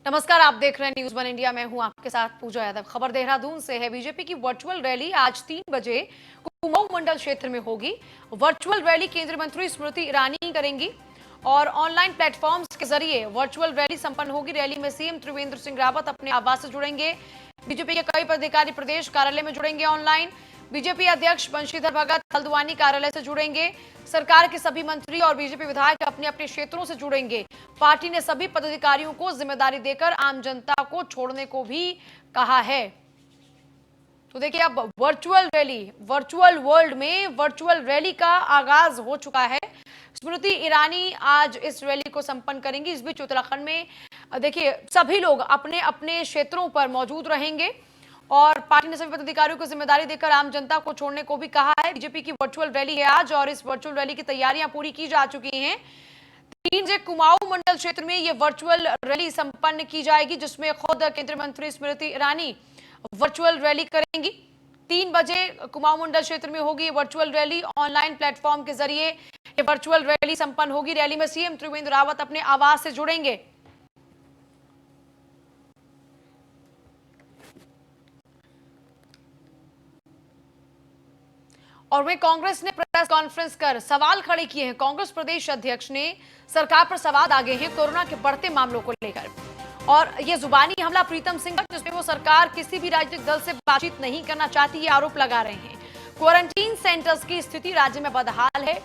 नमस्कार, आप देख रहे हैं न्यूज़ वन इंडिया। मैं हूं आपके साथ पूजा यादव। खबर देहरादून से है। बीजेपी की वर्चुअल रैली आज 3 बजे कुमाऊं मंडल क्षेत्र में होगी। वर्चुअल रैली केंद्रीय मंत्री स्मृति ईरानी करेंगी और ऑनलाइन प्लेटफॉर्म्स के जरिए वर्चुअल रैली संपन्न होगी। रैली में सीएम त्रिवेंद्र सिंह रावत अपने आवास से जुड़ेंगे। बीजेपी के कई पदाधिकारी प्रदेश कार्यालय में जुड़ेंगे ऑनलाइन। बीजेपी अध्यक्ष बंशीधर भगत हल्द्वानी कार्यालय से जुड़ेंगे। सरकार के सभी मंत्री और बीजेपी विधायक अपने अपने क्षेत्रों से जुड़ेंगे। पार्टी ने सभी पदाधिकारियों को जिम्मेदारी देकर आम जनता को छोड़ने को भी कहा है। तो देखिए, अब वर्चुअल वर्ल्ड में वर्चुअल रैली का आगाज हो चुका है। स्मृति ईरानी आज इस रैली को संपन्न करेंगी। इस बीच उत्तराखंड में देखिए, सभी लोग अपने अपने क्षेत्रों पर मौजूद रहेंगे और पार्टी ने सभी पदाधिकारियों को जिम्मेदारी देकर आम जनता को छोड़ने को भी कहा है। बीजेपी की वर्चुअल रैली है आज और इस वर्चुअल रैली की तैयारियां पूरी की जा चुकी हैं। 3 बजे कुमाऊं मंडल क्षेत्र में ये वर्चुअल रैली संपन्न की जाएगी, जिसमें खुद केंद्रीय मंत्री स्मृति ईरानी वर्चुअल रैली करेंगी। 3 बजे कुमाऊं मंडल क्षेत्र में होगी वर्चुअल रैली। ऑनलाइन प्लेटफॉर्म के जरिए ये वर्चुअल रैली संपन्न होगी। रैली में सीएम त्रिवेंद्र रावत अपने आवास से जुड़ेंगे। और वहीं कांग्रेस ने प्रेस कॉन्फ्रेंस कर सवाल खड़े किए हैं। कांग्रेस प्रदेश अध्यक्ष ने सरकार पर सवाल दागे हैं कोरोना के बढ़ते मामलों को लेकर। और ये जुबानी हमला प्रीतम सिंह का, जिसमें वो सरकार किसी भी राजनीतिक दल से बातचीत नहीं करना चाहती, ये आरोप लगा रहे हैं। क्वारंटीन सेंटर्स की स्थिति राज्य में बदहाल है,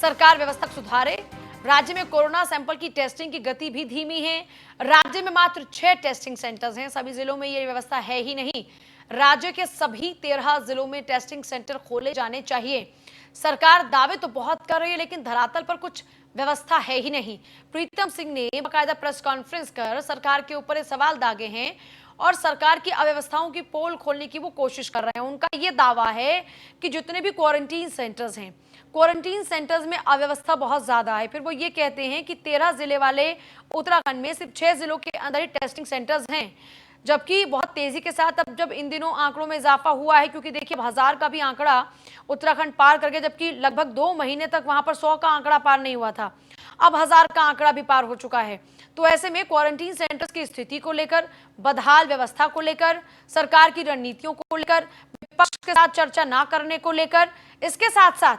सरकार व्यवस्था सुधारे। राज्य में कोरोना सैंपल की टेस्टिंग की गति भी धीमी है। राज्य में मात्र 6 टेस्टिंग सेंटर्स हैं। सभी जिलों में ये व्यवस्था है ही नहीं। राज्य के सभी 13 जिलों में टेस्टिंग सेंटर खोले जाने चाहिए। सरकार दावे तो बहुत कर रही है, लेकिन धरातल पर कुछ व्यवस्था है ही नहीं। प्रीतम सिंह ने बाकायदा प्रेस कॉन्फ्रेंस कर सरकार के ऊपर सवाल दागे हैं और सरकार की अव्यवस्थाओं की पोल खोलने की वो कोशिश कर रहे हैं। उनका ये दावा है कि जितने भी क्वारंटीन सेंटर्स हैं, क्वारंटीन सेंटर्स में अव्यवस्था बहुत ज्यादा है। फिर वो ये कहते हैं कि 13 जिले वाले उत्तराखंड में सिर्फ 6 जिलों के अंदर ही टेस्टिंग सेंटर्स हैं, जबकि बहुत तेजी के साथ अब जब इन दिनों आंकड़ों में इजाफा हुआ है, क्योंकि देखिए 1000 का भी आंकड़ा उत्तराखंड पार कर गया, जबकि लगभग 2 महीने तक वहां पर 100 का आंकड़ा पार नहीं हुआ था। अब 1000 का आंकड़ा भी पार हो चुका है। तो ऐसे में क्वारंटीन सेंटर्स की स्थिति को लेकर, बदहाल व्यवस्था को लेकर, सरकार की रणनीतियों को लेकर, विपक्ष के साथ चर्चा ना करने को लेकर, इसके साथ साथ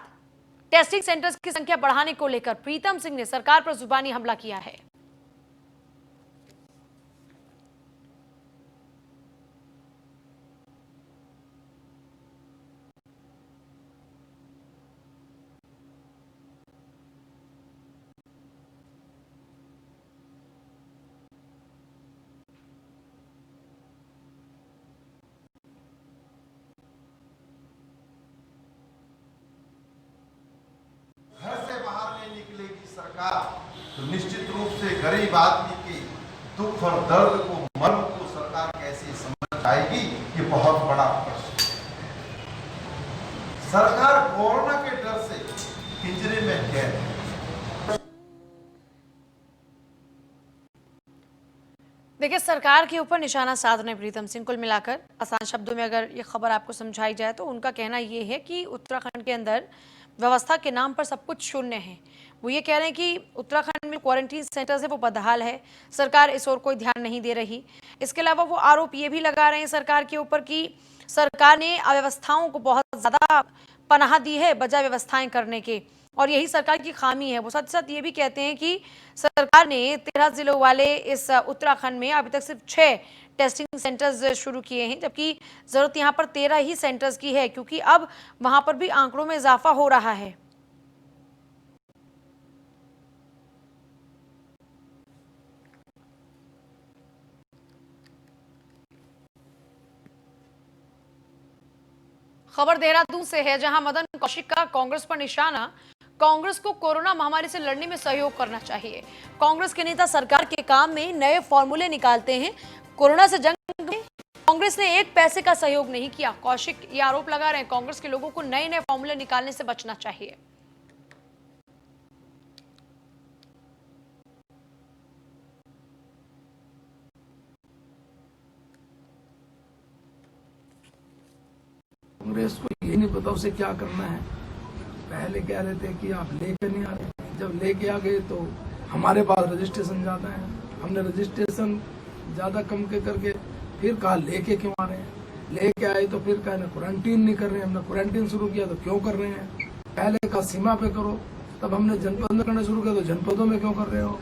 टेस्टिंग सेंटर्स की संख्या बढ़ाने को लेकर प्रीतम सिंह ने सरकार पर जुबानी हमला किया है। सरकार तो निश्चित रूप से गरीब आदमी के दुख और दर्द को, मर्म को सरकार कैसे समझ आएगी, ये बहुत बड़ा प्रश्न है। सरकार कोरोना के डर से पिंजरे में कैद है। देखिए, सरकार के ऊपर निशाना साध रहे प्रीतम सिंह। कुल मिलाकर आसान शब्दों में अगर ये खबर आपको समझाई जाए तो उनका कहना ये है कि उत्तराखंड के अंदर व्यवस्था के नाम पर सब कुछ शून्य है। वो ये कह रहे हैं कि उत्तराखंड में क्वारंटीन सेंटर्स है वो बदहाल है, सरकार इस ओर कोई ध्यान नहीं दे रही। इसके अलावा वो आरोप ये भी लगा रहे हैं सरकार के ऊपर कि सरकार ने अव्यवस्थाओं को बहुत ज़्यादा पनाह दी है बजाय व्यवस्थाएं करने के, और यही सरकार की खामी है। वो साथ साथ ये भी कहते हैं कि सरकार ने 13 जिलों वाले इस उत्तराखंड में अभी तक सिर्फ 6 टेस्टिंग सेंटर्स शुरू किए हैं, जबकि जरूरत यहाँ पर 13 ही सेंटर्स की है, क्योंकि अब वहां पर भी आंकड़ों में इजाफा हो रहा है। खबर देहरादून से है, जहां मदन कौशिक का कांग्रेस पर निशाना। कांग्रेस को कोरोना महामारी से लड़ने में सहयोग करना चाहिए। कांग्रेस के नेता सरकार के काम में नए फॉर्मूले निकालते हैं। कोरोना से जंग में कांग्रेस ने 1 पैसे का सहयोग नहीं किया। कौशिक ये आरोप लगा रहे हैं कांग्रेस के लोगों को नए नए फॉर्मूले निकालने से बचना चाहिए। कांग्रेस को ये नहीं पता उसे क्या करना है। पहले कह रहे थे कि आप लेकर नहीं आ रहे, जब लेके आ गए तो हमारे पास रजिस्ट्रेशन जाता है। हमने रजिस्ट्रेशन ज्यादा कम के करके फिर कहा लेके क्यों आ रहे हैं, लेके आए तो फिर कहा क्वारंटीन नहीं कर रहे हैं, हमने क्वारंटीन शुरू किया तो क्यों कर रहे हैं, पहले कहा सीमा पे करो, तब हमने जनपद में करना शुरू किया तो जनपदों में क्यों कर रहे हो।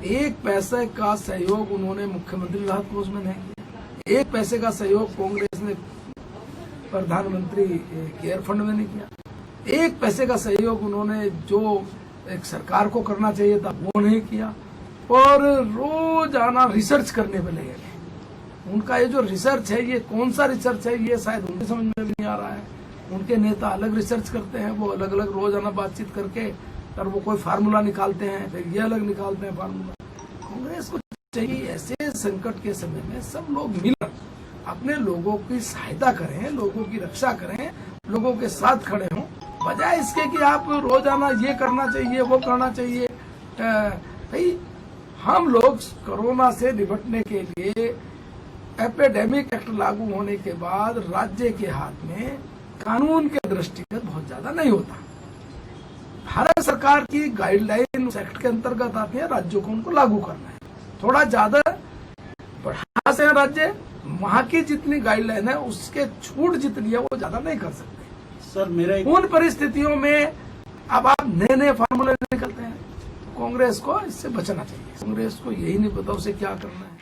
एक पैसे का सहयोग उन्होंने मुख्यमंत्री राहत कोष में नहीं किया, एक पैसे का सहयोग कांग्रेस ने प्रधानमंत्री केयर फंड में नहीं किया, एक पैसे का सहयोग उन्होंने जो एक सरकार को करना चाहिए था वो नहीं किया, और रोजाना रिसर्च करने पे लगे गए। उनका ये जो रिसर्च है ये कौन सा रिसर्च है ये शायद उनके समझ में भी नहीं आ रहा है। उनके नेता अलग रिसर्च करते हैं, वो अलग अलग रोजाना बातचीत करके और वो कोई फार्मूला निकालते हैं, फिर ये अलग निकालते हैं फार्मूला। कांग्रेस को चाहिए ऐसे संकट के समय में सब लोग मिलकर अपने लोगों की सहायता करें, लोगों की रक्षा करें, लोगों के साथ खड़े हों, बजाय इसके कि आप रोजाना ये करना चाहिए वो करना चाहिए। भाई हम लोग कोरोना से निपटने के लिए एपिडेमिक एक्ट लागू होने के बाद राज्य के हाथ में कानून के दृष्टिगत बहुत ज्यादा नहीं होता। भारत सरकार की गाइडलाइन उस एक्ट के अंतर्गत आती है, राज्यों को उनको लागू करना है। थोड़ा ज्यादा बढ़ा से राज्य वहाँ की जितनी गाइडलाइन है उसके छूट जितनी है वो ज्यादा नहीं कर सकते। सर मेरा उन परिस्थितियों में अब आप नए नए फार्मूले निकलते हैं, तो कांग्रेस को इससे बचना चाहिए। कांग्रेस को यही नहीं पता उसे क्या करना है।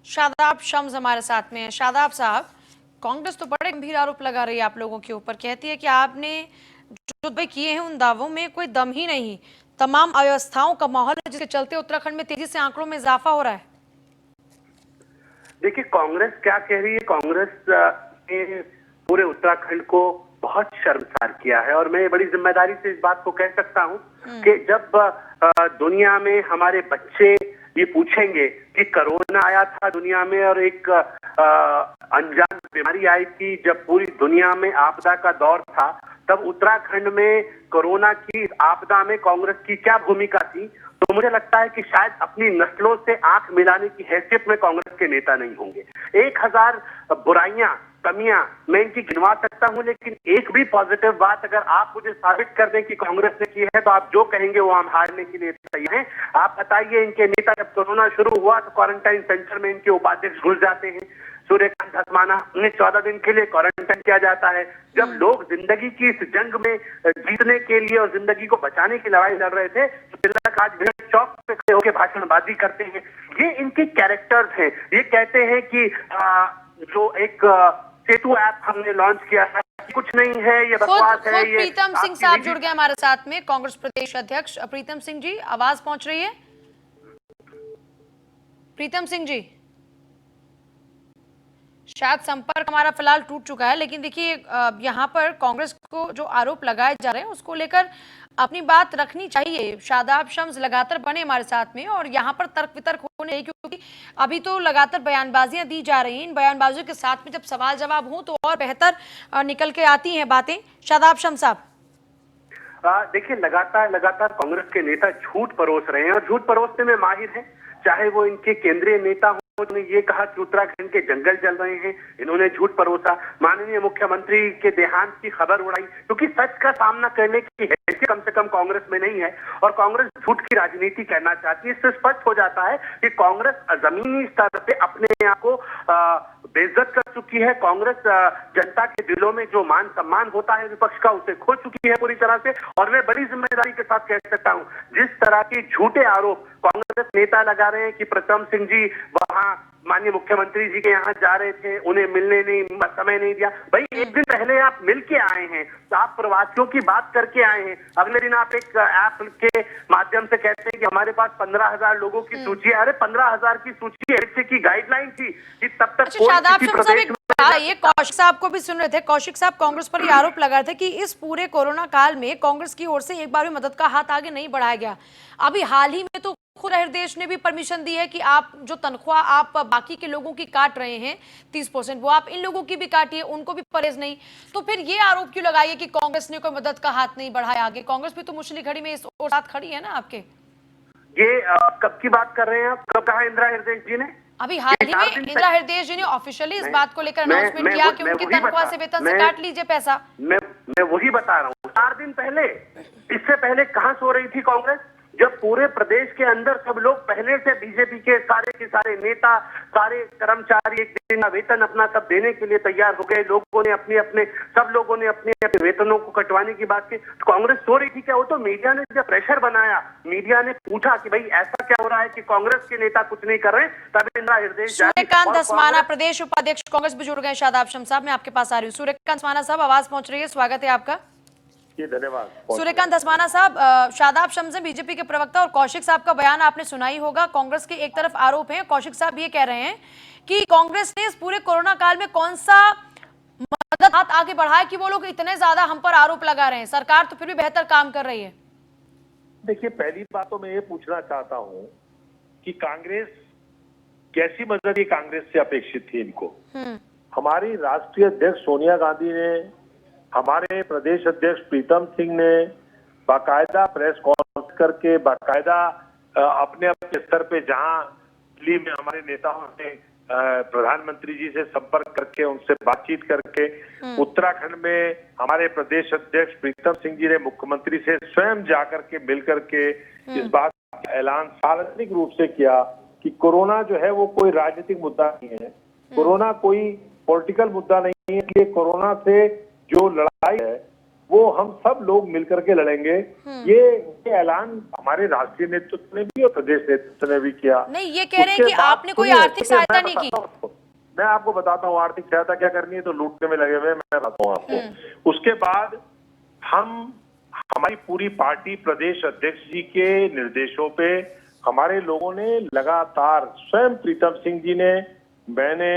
शादाब शम्स हमारे साथ में है। शादाब साहब, कांग्रेस तो बड़े गंभीर आरोप लगा रही है आप लोगों के ऊपर, कहती है कि आपने जो दावे किए हैं उन दावों में कोई दम ही नहीं, तमाम अव्यवस्थाओं का माहौल है जिसके चलते उत्तराखंड में तेजी से आंकड़ों में इजाफा हो रहा है। देखिए कांग्रेस क्या कह रही है, कांग्रेस ने पूरे उत्तराखंड को बहुत शर्मसार किया है, और मैं बड़ी जिम्मेदारी से इस बात को कह सकता हूं कि जब दुनिया में हमारे बच्चे ये पूछेंगे कि कोरोना आया था दुनिया में और एक अनजान बीमारी आई थी, जब पूरी दुनिया में आपदा का दौर था, तब उत्तराखंड में कोरोना की आपदा में कांग्रेस की क्या भूमिका थी, तो मुझे लगता है कि शायद अपनी नस्लों से आंख मिलाने की हैसियत में कांग्रेस के नेता नहीं होंगे। 1000 बुराइयां कमियां मैं इनकी गिनवा सकता हूं, लेकिन एक भी पॉजिटिव बात अगर आप मुझे साबित कर दें कि कांग्रेस ने की है तो आप जो कहेंगे वो हम हारने के लिए तैयार हैं। आप बताइए, इनके नेता जब कोरोना शुरू हुआ तो क्वारंटाइन सेंटर में इनके उपाध्यक्ष घुस जाते हैं, सूर्यकांत धस्माना उन्हें 14 दिन के लिए क्वारंटाइन किया जाता है। जब लोग जिंदगी की इस जंग में जीतने के लिए और जिंदगी को बचाने की लड़ाई लड़ रहे थे तो तिलक आज भिड़ंत चौक पे खड़े होकर भाषणबाजी करते हैं। ये इनके कैरेक्टर्स हैं। ये कहते हैं कि जो एक सेतु ऐप हमने लॉन्च किया है कुछ नहीं है, ये बकवास है। ये प्रीतम सिंह साहब जुड़ गए हमारे साथ में, कांग्रेस प्रदेश अध्यक्ष प्रीतम सिंह जी, आवाज पहुंच रही है? प्रीतम सिंह जी, शायद संपर्क हमारा फिलहाल टूट चुका है, लेकिन देखिए यहाँ पर कांग्रेस को जो आरोप लगाए जा रहे हैं उसको लेकर अपनी बात रखनी चाहिए। शादाब शम्स लगातार बने हमारे साथ में और यहाँ पर तर्क वितर्क होने नहीं, क्योंकि अभी तो लगातार बयानबाजियां दी जा रही हैं। इन बयानबाजियों के साथ में जब सवाल जवाब हो तो और बेहतर निकल के आती हैं बातें। शादाब शम्स साहब, देखिए लगातार कांग्रेस के नेता झूठ परोस रहे हैं और झूठ परोसने में माहिर हैं। चाहे वो इनके केंद्रीय नेता हो, उन्होंने ये कहा कि उत्तराखंड के जंगल जल रहे हैं, इन्होंने झूठ परोसा। माननीय मुख्यमंत्री के देहांत की खबर उड़ाई, क्योंकि सच का सामना करने की हैसियत कम से कम कांग्रेस में नहीं है और कांग्रेस झूठ की राजनीति करना चाहती है। इससे स्पष्ट हो जाता है कि कांग्रेस जमीनी स्तर पे अपने आप को बेइज्जत कर चुकी है। कांग्रेस जनता के दिलों में जो मान सम्मान होता है विपक्ष का, उसे खो चुकी है पूरी तरह से। और मैं बड़ी जिम्मेदारी के साथ कह सकता हूं, जिस तरह के झूठे आरोप कांग्रेस नेता लगा रहे हैं कि प्रीतम सिंह जी वहां माननीय मुख्यमंत्री जी के यहाँ जा रहे थे, उन्हें मिलने नहीं समय नहीं दिया। भाई एक दिन पहले आप मिल के आए हैं, तो आप प्रवासियों की बात करके आए हैं, अगले दिन आप एक ऐप के माध्यम से कहते हैं कि हमारे पास 15,000 लोगों की सूची है। अरे 15,000 की सूची है की गाइडलाइन थी कि तब तक ये कौशिक साहब को भी सुन रहे थे। कौशिक साहब कांग्रेस पर ये आरोप लगा रहे थे कि इस पूरे कोरोना काल में कांग्रेस की ओर से एक बार भी मदद का हाथ आगे नहीं बढ़ाया गया। अभी हाल ही में तो खुद हृदय ने भी परमिशन दी है कि आप जो तनख्वाह आप बाकी के लोगों की काट रहे हैं 30%, वो आप इन लोगों की भी काटिए, उनको भी परहेज नहीं। तो फिर ये आरोप क्यों लगाइए कि कांग्रेस ने कोई मदद का हाथ नहीं बढ़ाया आगे? कांग्रेस भी तो मुश्किल घड़ी में इस और साथ खड़ी है ना आपके। ये कब की बात कर रहे हैं आप? कब कहा इंदिरा हृदय जी ने? अभी हाल ही में इंदिरा हृदय जी ने ऑफिशियली इस बात को लेकर अनाउंसमेंट किया कि उनकी तनख्वाह से वेतन से काट लीजिए पैसा। मैं वही बता रहा हूँ। 4 दिन पहले, इससे पहले कहां सो रही थी कांग्रेस? जब पूरे प्रदेश के अंदर सब लोग पहले से बीजेपी के सारे नेता, सारे कर्मचारी एक दिन का वेतन अपना सब देने के लिए तैयार हो गए, लोगों ने सब लोगों ने अपने वेतनों को कटवाने की बात की, तो कांग्रेस सो रही थी क्या? वो तो मीडिया ने जब प्रेशर बनाया, मीडिया ने पूछा कि भाई ऐसा क्या हो रहा है कि कांग्रेस के नेता कुछ नहीं कर रहे, तब इंदिरा हृदय सूर्यकांत धस्माना, प्रदेश उपाध्यक्ष कांग्रेस भी जुड़ गए। शादाब शम्स साहब, मैं आपके पास आ रही हूँ। सूर्यकांत धस्माना साहब, आवाज पहुंच रही है, स्वागत है आपका। जी धन्यवाद। सूर्यकांत धस्माना साहब, शादाब शम्स बीजेपी के प्रवक्ता और कौशिक साहब का बयान आपने सुना ही होगा। कांग्रेस के एक तरफ आरोप है, कौशिक साहब ये कह रहे हैं कि कांग्रेस ने इस पूरे कोरोना काल में कौन सा मदद हाथ आगे बढ़ाया कि वो लोग इतने ज्यादा हम पर आरोप लगा रहे हैं, सरकार तो फिर भी बेहतर काम कर रही है। देखिए, पहली बात तो मैं ये पूछना चाहता हूं कि कांग्रेस कैसी मदद ये कांग्रेस से अपेक्षित थी इनको। हमारी राष्ट्रीय अध्यक्ष सोनिया गांधी ने, हमारे प्रदेश अध्यक्ष प्रीतम सिंह ने बाकायदा प्रेस कॉन्फ्रेंस करके, बाकायदा अपने अपने स्तर पे, जहां दिल्ली में हमारे नेताओं ने प्रधानमंत्री जी से संपर्क करके, उनसे बातचीत करके, उत्तराखंड में हमारे प्रदेश अध्यक्ष प्रीतम सिंह जी ने मुख्यमंत्री से स्वयं जाकर के मिल करके इस बात का ऐलान सार्वजनिक रूप से किया कि कोरोना जो है वो कोई राजनीतिक मुद्दा नहीं है, कोरोना कोई पॉलिटिकल मुद्दा नहीं है, इसलिए कोरोना से जो लड़ाई है वो हम सब लोग मिलकर के लड़ेंगे। ये ऐलान हमारे राष्ट्रीय नेतृत्व ने भी और प्रदेश नेतृत्व ने भी किया। नहीं, ये कह रहे हैं कि आपने कोई आर्थिक सहायता नहीं की। मैं आपको बताता हूँ आर्थिक सहायता क्या करनी है, तो लूटने में लगे हुए, मैं बताता हूँ आपको। उसके बाद हमारी पूरी पार्टी प्रदेश अध्यक्ष जी के निर्देशों पे हमारे लोगों ने लगातार, स्वयं प्रीतम सिंह जी ने, मैंने,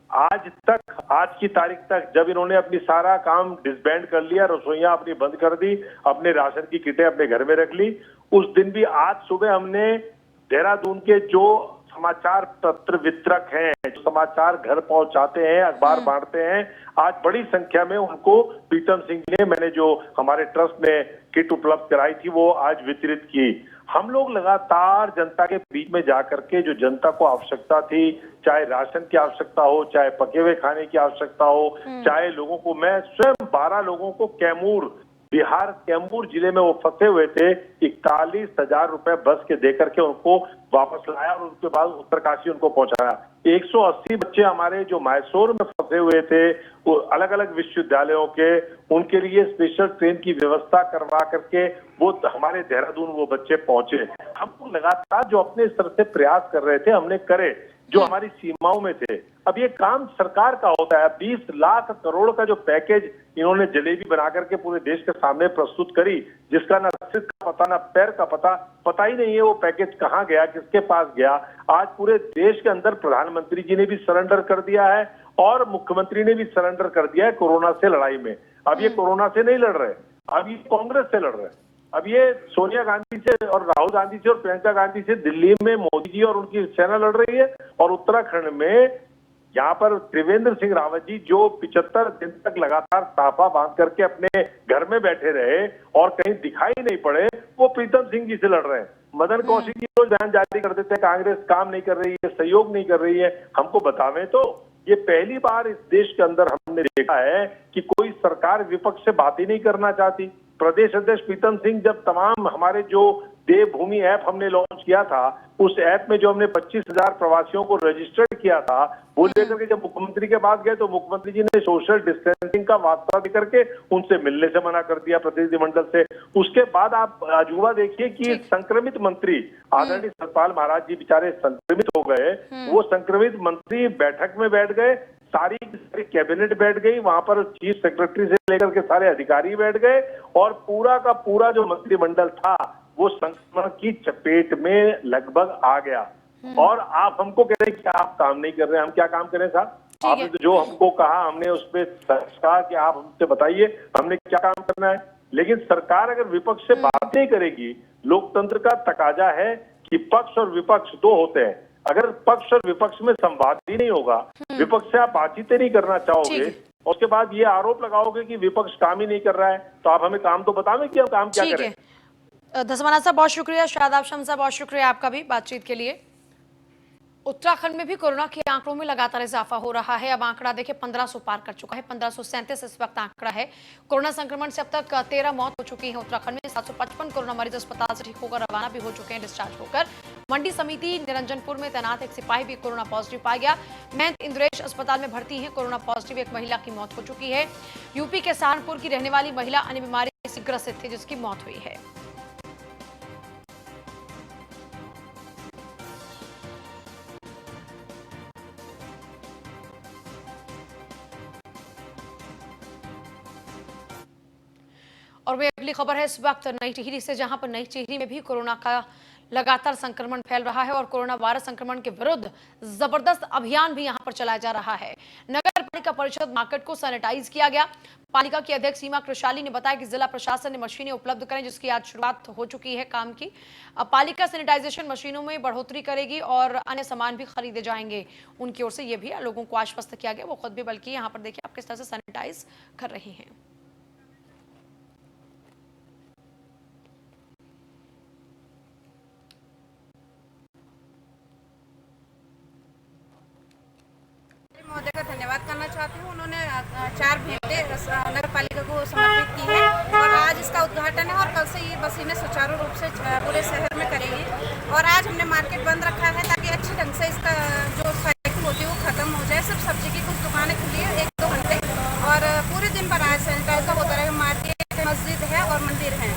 आज की तारीख तक, जब इन्होंने अपनी सारा काम डिसबैंड कर लिया, रसोइयां अपनी बंद कर दी, अपने राशन की किटें अपने घर में रख ली, उस दिन भी आज सुबह हमने देहरादून के जो समाचार पत्र वितरक हैं, जो समाचार घर पहुंचाते हैं, अखबार बांटते हैं, आज बड़ी संख्या में उनको प्रीतम सिंह ने, मैंने जो हमारे ट्रस्ट ने किट उपलब्ध कराई थी वो आज वितरित की। हम लोग लगातार जनता के बीच में जाकर के, जो जनता को आवश्यकता थी, चाहे राशन की आवश्यकता हो, चाहे पके हुए खाने की आवश्यकता हो, चाहे लोगों को, मैं स्वयं 12 लोगों को बिहार कैमूर जिले में वो फंसे हुए थे, 41,000 रुपए बस के देकर के उनको वापस लाया और उसके बाद उत्तरकाशी उनको पहुंचाया। 180 बच्चे हमारे जो मैसूर में फंसे हुए थे, वो अलग अलग विश्वविद्यालयों के, उनके लिए स्पेशल ट्रेन की व्यवस्था करवा करके वो हमारे देहरादून वो बच्चे पहुंचे। हम लगातार जो अपने स्तर से प्रयास कर रहे थे हमने करे, जो हमारी सीमाओं में थे। अब ये काम सरकार का होता है। 20 लाख करोड़ का जो पैकेज इन्होंने जलेबी बना करके पूरे देश के सामने प्रस्तुत करी, जिसका ना सिर का पता ना पैर का पता ही नहीं है वो पैकेज कहाँ गया, किसके पास गया। आज पूरे देश के अंदर प्रधानमंत्री जी ने भी सरेंडर कर दिया है और मुख्यमंत्री ने भी सरेंडर कर दिया है कोरोना से लड़ाई में। अब ये कोरोना से नहीं लड़ रहे, अब ये कांग्रेस से लड़ रहे हैं। अब ये सोनिया गांधी से और राहुल गांधी से और प्रियंका गांधी से दिल्ली में मोदी जी और उनकी सेना लड़ रही है, और उत्तराखंड में यहाँ पर त्रिवेंद्र सिंह रावत जी जो 75 दिन तक लगातार साफा बांध करके अपने घर में बैठे रहे और कहीं दिखाई नहीं पड़े, वो प्रीतम सिंह जी से लड़ रहे हैं। मदन कौशिक जी रोज बयान जारी कर देते हैं कांग्रेस काम नहीं कर रही है, सहयोग नहीं कर रही है। हमको बतावें तो ये पहली बार इस देश के अंदर हमने देखा है कि कोई सरकार विपक्ष से बात ही नहीं करना चाहती। प्रदेश अध्यक्ष प्रीतम सिंह, जब तमाम हमारे जो देवभूमि ऐप हमने लॉन्च किया था, उस ऐप में जो हमने 25,000 प्रवासियों को रजिस्टर्ड किया था, वो लेकर के जब मुख्यमंत्री के पास गए तो मुख्यमंत्री जी ने सोशल डिस्टेंसिंग का वास्ता देकर के उनसे मिलने से मना कर दिया प्रतिनिधिमंडल से। उसके बाद आप अजूबा देखिए कि संक्रमित मंत्री आदरणीय सतपाल महाराज जी बेचारे संक्रमित हो गए, वो संक्रमित मंत्री बैठक में बैठ गए, सारी कैबिनेट बैठ गई, वहां पर चीफ सेक्रेटरी से लेकर के सारे अधिकारी बैठ गए और पूरा का पूरा जो मंत्रिमंडल था वो संक्रमण की चपेट में लगभग आ गया। और आप हमको कह रहे हैं कि आप काम नहीं कर रहे हैं। हम क्या काम करें साहब? आपने तो जो हमको कहा, हमने उस पर कहा कि आप हमसे बताइए हमने क्या काम करना है। लेकिन सरकार अगर विपक्ष से बात नहीं करेगी, लोकतंत्र का तकाजा है कि पक्ष और विपक्ष दो होते हैं। अगर पक्ष और विपक्ष में संवाद ही नहीं होगा, विपक्ष से आप बातचीत नहीं करना चाहोगे, उसके बाद ये आरोप लगाओगे कि विपक्ष काम ही नहीं कर रहा है, तो आप हमें काम तो बतावें कि हम काम क्या करें। धस्माना साहब बहुत शुक्रिया, शादाब शम्स साहब बहुत शुक्रिया आपका भी बातचीत के लिए। उत्तराखंड में भी कोरोना के आंकड़ों में लगातार इजाफा हो रहा है। अब आंकड़ा देखिए 1500 पार कर चुका है। 1537 इस वक्त आंकड़ा है। कोरोना संक्रमण से अब तक 13 मौत हो चुकी है। उत्तराखंड में 755 कोरोना मरीज अस्पताल से ठीक होकर रवाना भी हो चुके हैं, डिस्चार्ज होकर। मंडी समिति निरंजनपुर में तैनात एक सिपाही भी कोरोना पॉजिटिव पाया गया। महंत इंद्रेश अस्पताल में भर्ती है। कोरोना पॉजिटिव एक महिला की मौत हो चुकी है। यूपी के सहारनपुर की रहने वाली महिला अन्य बीमारी से ग्रसित थी, जिसकी मौत हुई है। और वे अगली खबर है इस वक्त नई टिहरी से, जहां पर नई टिहरी में भी कोरोना का लगातार संक्रमण फैल रहा है और कोरोना वायरस संक्रमण के विरुद्ध जबरदस्त अभियान भी यहां पर चलाया जा रहा है। नगर पालिका परिषद मार्केट को सैनिटाइज किया गया। पालिका की अध्यक्ष सीमा कृशाली ने बताया कि जिला प्रशासन ने मशीनें उपलब्ध करें, जिसकी आज शुरुआत हो चुकी है काम की। अब पालिका सैनिटाइजेशन मशीनों में बढ़ोतरी करेगी और अन्य सामान भी खरीदे जाएंगे। उनकी ओर से यह भी लोगों को आश्वस्त किया गया, वो खुद भी बल्कि यहाँ पर देखिए आप किस तरह से सैनिटाइज कर रही हैं। महोदय का धन्यवाद करना चाहती हूँ। उन्होंने 4 भेंटे नगर पालिका को समर्पित की है और आज इसका उद्घाटन है और कल से ये मशीनें सुचारू रूप से पूरे शहर में करेगी। और आज हमने मार्केट बंद रखा है ताकि अच्छे ढंग से इसका जो साइकिल होती है वो खत्म हो जाए। सिर्फ सब्जी की कुछ दुकानें खुली है 1-2 घंटे और पूरे दिन पर आज सैनिटाइजर होता रहेगा। मार्केट, मस्जिद है और मंदिर है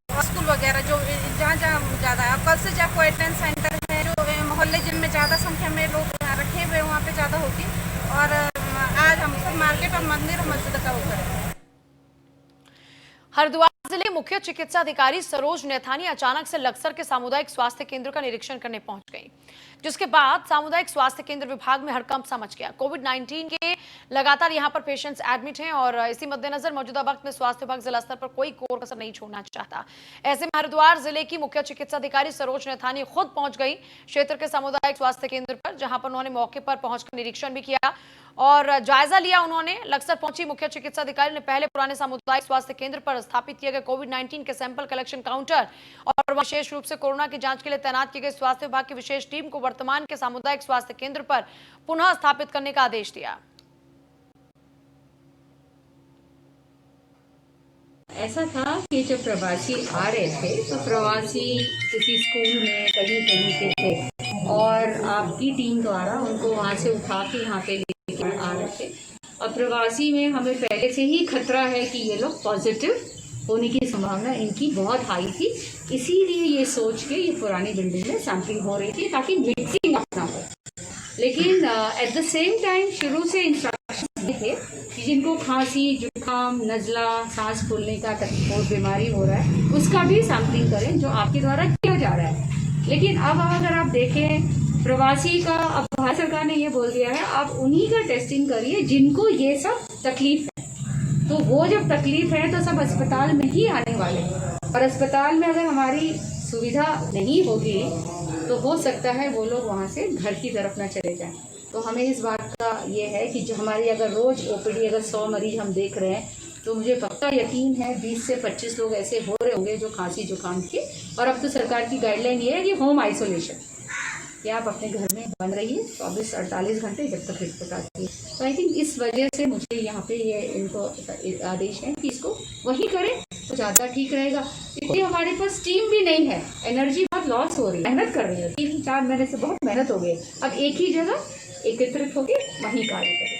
और स्कूल वगैरह जो जहाँ ज़्यादा है। कल से जब क्वारंटाइन सेंटर है, जो मोहल्ले जिनमें ज़्यादा संख्या में लोग रखे हुए वहाँ पे ज़्यादा होती है। और आज हम सब मार्केट और मंदिर और मस्जिद का वो करें। हरिद्वार जिले मुख्य चिकित्सा अधिकारी सरोज नैथानी अचानक से लक्सर के सामुदायिक स्वास्थ्य केंद्र का निरीक्षण करने पहुंच गई, जिसके बाद सामुदायिक स्वास्थ्य केंद्र विभाग में हड़कंप मच गया। कोविड-19 के लगातार यहां पर पेशेंट्स एडमिट हैं और इसी मद्देनजर मौजूदा वक्त में स्वास्थ्य विभाग जिला स्तर पर कोई कोर कसर नहीं छोड़ना चाहता। ऐसे में हरिद्वार जिले की मुख्य चिकित्सा अधिकारी सरोज नैथानी खुद पहुंच गई क्षेत्र के सामुदायिक स्वास्थ्य केंद्र पर, जहां पर उन्होंने मौके पर पहुंचकर निरीक्षण भी किया और जायजा लिया। उन्होंने लक्सर पहुंची मुख्य चिकित्सा अधिकारी ने पहले पुराने सामुदायिक स्वास्थ्य केंद्र पर स्थापित किए गए कोविड-19 के सैंपल कलेक्शन काउंटर और विशेष रूप से कोरोना की जांच के लिए तैनात की गई स्वास्थ्य विभाग की विशेष टीम को वर्तमान के सामुदायिक स्वास्थ्य केंद्र पर पुनः स्थापित करने का आदेश दिया। ऐसा था कि जब प्रवासी आ रहे थे तो प्रवासी किसी स्कूल में कहीं के थे और आपकी टीम द्वारा उनको वहाँ से उठा के यहाँ पे लेकर आ रहे थे। और प्रवासी में हमें पहले से ही खतरा है कि ये लोग पॉजिटिव होने की संभावना इनकी बहुत हाई थी, इसीलिए ये सोच के ये पुरानी बिल्डिंग में सैंपलिंग हो रही थी ताकि मिक्सिंग ना हो। लेकिन एट द सेम टाइम शुरू से इंस्ट्रक्शन थे कि जिनको खांसी, जुकाम, नज़ला, सांस फूलने का बहुत बीमारी हो रहा है उसका भी सैंपलिंग करें, जो आपके द्वारा किया जा रहा है। लेकिन अब अगर आप देखें प्रवासी का, अब भारत सरकार ने ये बोल दिया है आप उन्हीं का टेस्टिंग करिए जिनको ये सब तकलीफ है। तो वो जब तकलीफ है तो सब अस्पताल में ही आने वाले हैं और अस्पताल में अगर हमारी सुविधा नहीं होगी तो हो सकता है वो लोग वहाँ से घर की तरफ ना चले जाएं। तो हमें इस बात का ये है कि जो हमारी अगर रोज ओपीडी अगर 100 मरीज हम देख रहे हैं तो मुझे पक्का यकीन है 20 से 25 लोग ऐसे हो रहे होंगे जो खांसी जुकाम के। और अब तो सरकार की गाइडलाइन ये है कि होम आइसोलेशन, कि आप अपने घर में बंद रहिए 24-48 घंटे जब तक रिपोर्ट आती है। तो आई थिंक इस वजह से मुझे यहाँ पे ये इनको आदेश है कि इसको वही करें तो ज़्यादा ठीक रहेगा। क्योंकि हमारे पास टीम भी नहीं है, एनर्जी बहुत लॉस हो रही है, मेहनत कर रही है 3-4 महीने से बहुत मेहनत हो गई। अब एक ही जगह एकत्रित होकर वहीं कार्य करें।